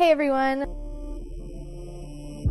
Hey everyone!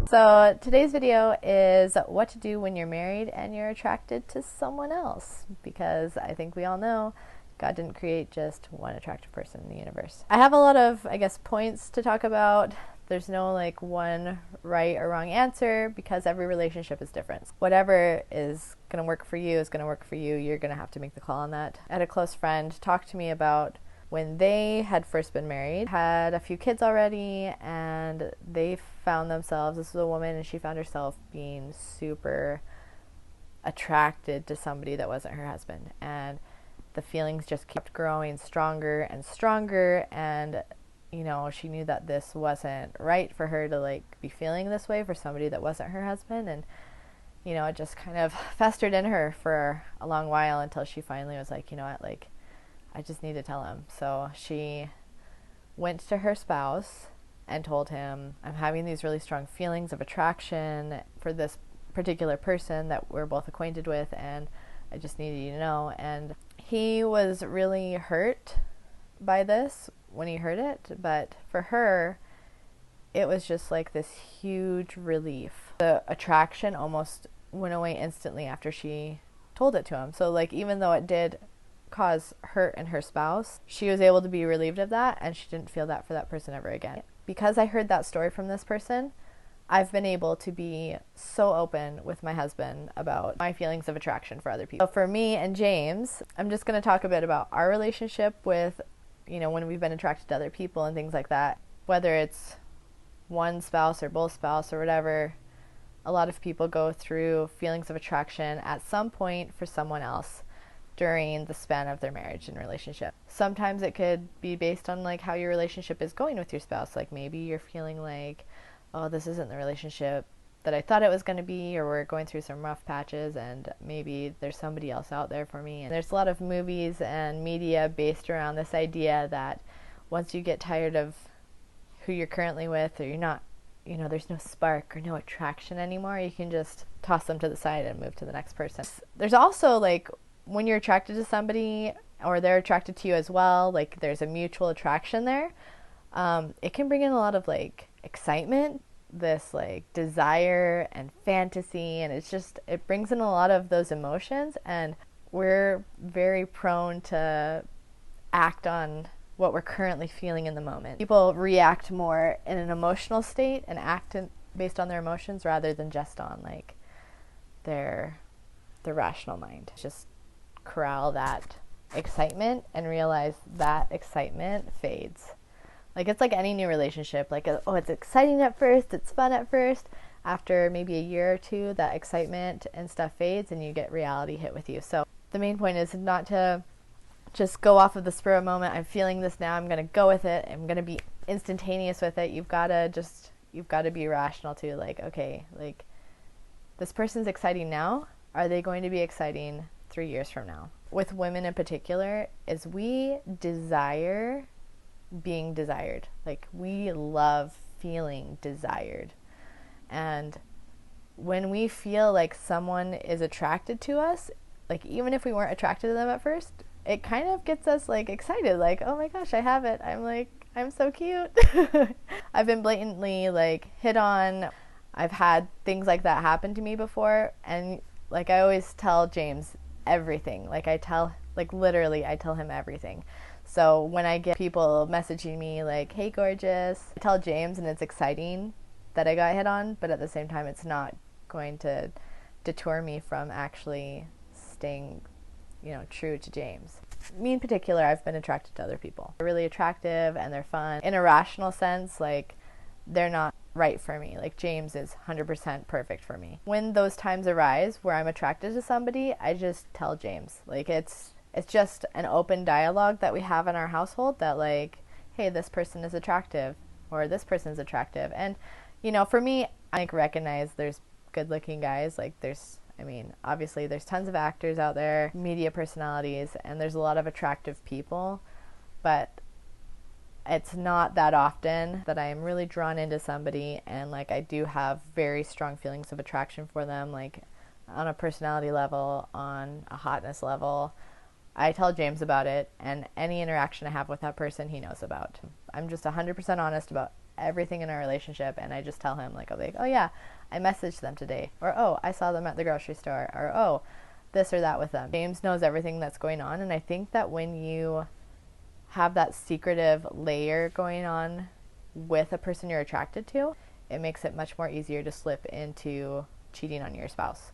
So today's video is what to do when you're married and you're attracted to someone else, because I think we all know God didn't create just one attractive person in the universe. I have a lot of, points to talk about. There's no one right or wrong answer because every relationship is different. Whatever is going to work for you is going to work for you. You're going to have to make the call on that. I had a close friend talk to me about when they had first been married, had a few kids already, and they found themselves, this was a woman, and she found herself being super attracted to somebody that wasn't her husband. And the feelings just kept growing stronger and stronger, and she knew that this wasn't right for her to be feeling this way for somebody that wasn't her husband. And it just kind of festered in her for a long while until she finally was like, you know what, I just need to tell him. So she went to her spouse and told him, I'm having these really strong feelings of attraction for this particular person that we're both acquainted with, and I just needed you to know. And he was really hurt by this when he heard it, but for her, it was just this huge relief. The attraction almost went away instantly after she told it to him. So even though it did cause hurt in her spouse, she was able to be relieved of that, and she didn't feel that for that person ever again. Because I heard that story from this person, I've been able to be so open with my husband about my feelings of attraction for other people. So for me and James, I'm just going to talk a bit about our relationship with, when we've been attracted to other people and things like that. Whether it's one spouse or both spouse or whatever, a lot of people go through feelings of attraction at some point for someone else during the span of their marriage and relationship. Sometimes it could be based on how your relationship is going with your spouse. Maybe you're feeling oh, this isn't the relationship that I thought it was going to be, or we're going through some rough patches and maybe there's somebody else out there for me. And there's a lot of movies and media based around this idea that once you get tired of who you're currently with, or you're not, there's no spark or no attraction anymore, you can just toss them to the side and move to the next person. There's also when you're attracted to somebody or they're attracted to you as well, there's a mutual attraction there, it can bring in a lot of excitement, this desire and fantasy, and it brings in a lot of those emotions, and we're very prone to act on what we're currently feeling in the moment. People react more in an emotional state and act based on their emotions rather than just on their rational mind. Just corral that excitement and realize that excitement fades. It's like any new relationship. It's exciting at first, it's fun at first. After maybe a year or two, that excitement and stuff fades and you get reality hit with you. So the main point is not to just go off of the spur of the moment. I'm feeling this now, I'm going to go with it. I'm going to be instantaneous with it. You've got to be rational too. This person's exciting now. Are they going to be exciting 3 years from now? With women in particular, is we desire being desired. We love feeling desired. And when we feel someone is attracted to us, even if we weren't attracted to them at first, it kind of gets us excited. Oh my gosh, I have it. I'm so cute. I've been blatantly hit on. I've had things like that happen to me before, and I always tell James everything. Literally I tell him everything. So when I get people messaging me hey gorgeous, I tell James, and it's exciting that I got hit on, but at the same time it's not going to deter me from actually staying true to James. Me in particular, I've been attracted to other people. They're really attractive and they're fun. In a rational sense, they're not right for me. James is 100% perfect for me. When those times arise where I'm attracted to somebody, I just tell James. It's just an open dialogue that we have in our household that hey, this person is attractive, or this person is attractive. And for me, I recognize there's good looking guys. Obviously there's tons of actors out there, media personalities, and there's a lot of attractive people, but it's not that often that I am really drawn into somebody and I do have very strong feelings of attraction for them, on a personality level, on a hotness level. I tell James about it, and any interaction I have with that person, he knows about. I'm just 100% honest about everything in our relationship, and I just tell him, like, I'll be like, oh yeah, I messaged them today, or oh, I saw them at the grocery store, or oh, this or that with them. James knows everything that's going on, and I think that when you have that secretive layer going on with a person you're attracted to, it makes it much more easier to slip into cheating on your spouse.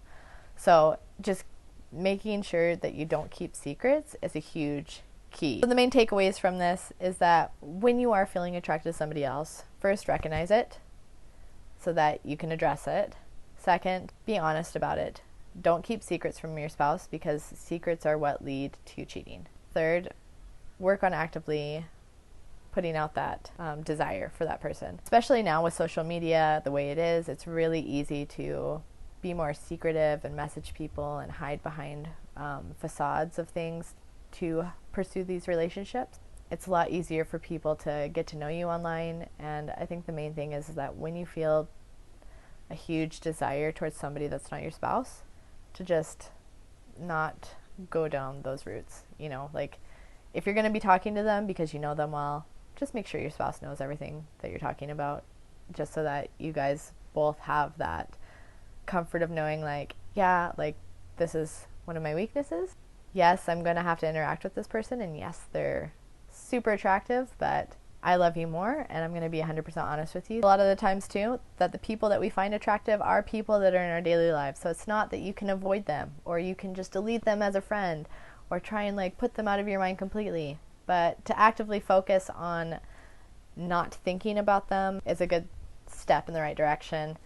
So just making sure that you don't keep secrets is a huge key. So the main takeaways from this is that when you are feeling attracted to somebody else, first, recognize it so that you can address it. Second, be honest about it. Don't keep secrets from your spouse, because secrets are what lead to cheating. Third, work on actively putting out that desire for that person. Especially now with social media the way it is, it's really easy to be more secretive and message people and hide behind facades of things to pursue these relationships. It's a lot easier for people to get to know you online, and I think the main thing is that when you feel a huge desire towards somebody that's not your spouse, to just not go down those routes. You know, like, if you're going to be talking to them because you know them well, just make sure your spouse knows everything that you're talking about, just so that you guys both have that comfort of knowing, like, yeah, like, this is one of my weaknesses. Yes, I'm going to have to interact with this person, and yes, they're super attractive, but I love you more, and I'm going to be 100% honest with you. A lot of the times, too, that the people that we find attractive are people that are in our daily lives. So it's not that you can avoid them, or you can just delete them as a friend, or try and, like, put them out of your mind completely. But to actively focus on not thinking about them is a good step in the right direction,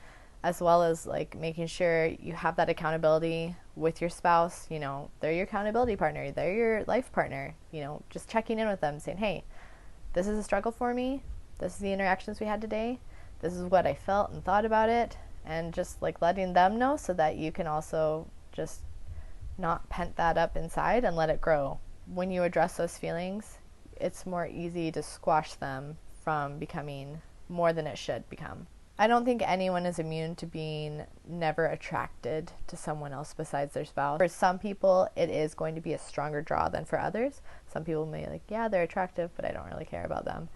as well as, like, making sure you have that accountability with your spouse. You know, they're your accountability partner, they're your life partner. You know, just checking in with them, saying, hey, this is a struggle for me, this is the interactions we had today, this is what I felt and thought about it, and just, like, letting them know so that you can also just not pent that up inside and let it grow. When you address those feelings, it's more easy to squash them from becoming more than it should become. I don't think anyone is immune to being never attracted to someone else besides their spouse. For some people, it is going to be a stronger draw than for others. Some people may be like, yeah, they're attractive, but I don't really care about them.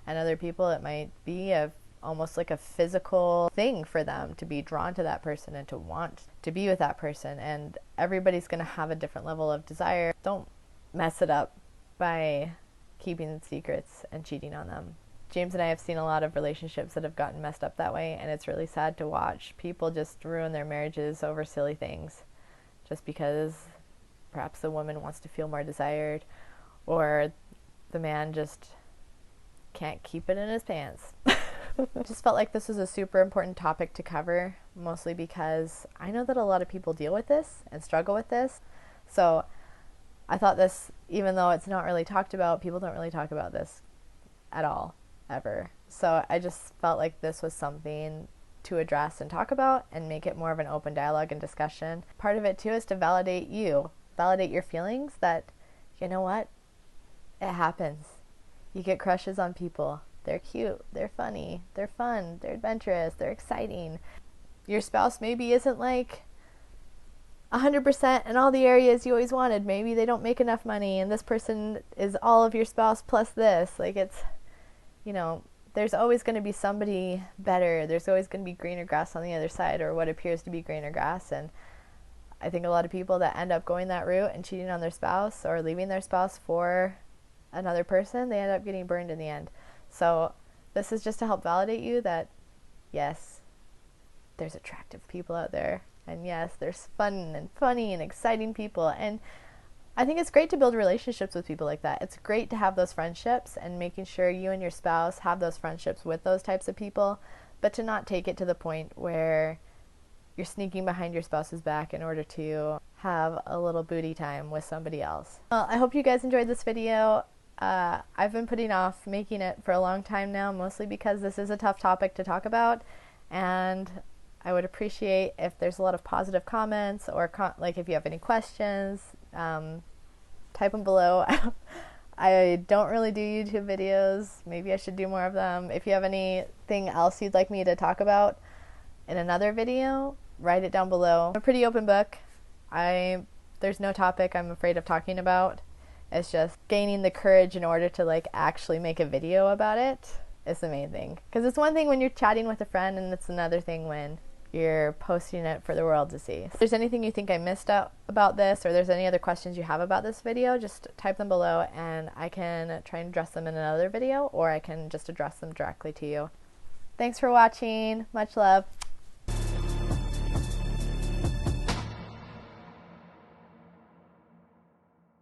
And other people, it might be almost like a physical thing for them to be drawn to that person and to want to be with that person. And everybody's going to have a different level of desire. Don't mess it up by keeping secrets and cheating on them. James and I have seen a lot of relationships that have gotten messed up that way, and it's really sad to watch. People just ruin their marriages over silly things just because perhaps the woman wants to feel more desired, or the man just can't keep it in his pants. I just felt like this was a super important topic to cover, mostly because I know that a lot of people deal with this and struggle with this. So I thought this, even though it's not really talked about, people don't really talk about this at all, ever. So I just felt like this was something to address and talk about and make it more of an open dialogue and discussion. Part of it too is to validate your feelings that, you know what, it happens. You get crushes on people. They're cute, they're funny, they're fun, they're adventurous, they're exciting. Your spouse maybe isn't like 100% in all the areas you always wanted. Maybe they don't make enough money, and this person is all of your spouse plus this. Like, it's, you know, there's always going to be somebody better. There's always going to be greener grass on the other side, or what appears to be greener grass. And I think a lot of people that end up going that route and cheating on their spouse or leaving their spouse for another person, they end up getting burned in the end. So this is just to help validate you that, yes, there's attractive people out there. And yes, there's fun and funny and exciting people. And I think it's great to build relationships with people like that. It's great to have those friendships and making sure you and your spouse have those friendships with those types of people, but to not take it to the point where you're sneaking behind your spouse's back in order to have a little booty time with somebody else. Well, I hope you guys enjoyed this video. I've been putting off making it for a long time now, mostly because this is a tough topic to talk about, and I would appreciate if there's a lot of positive comments, or like if you have any questions, type them below. I don't really do YouTube videos. Maybe I should do more of them. If you have anything else you'd like me to talk about in another video, write it down below. I'm a pretty open book. There's no topic I'm afraid of talking about. It's just gaining the courage in order to, like, actually make a video about it is the main thing. Because it's one thing when you're chatting with a friend, and it's another thing when you're posting it for the world to see. So if there's anything you think I missed out about this, or there's any other questions you have about this video, just type them below and I can try and address them in another video, or I can just address them directly to you. Thanks for watching. Much love.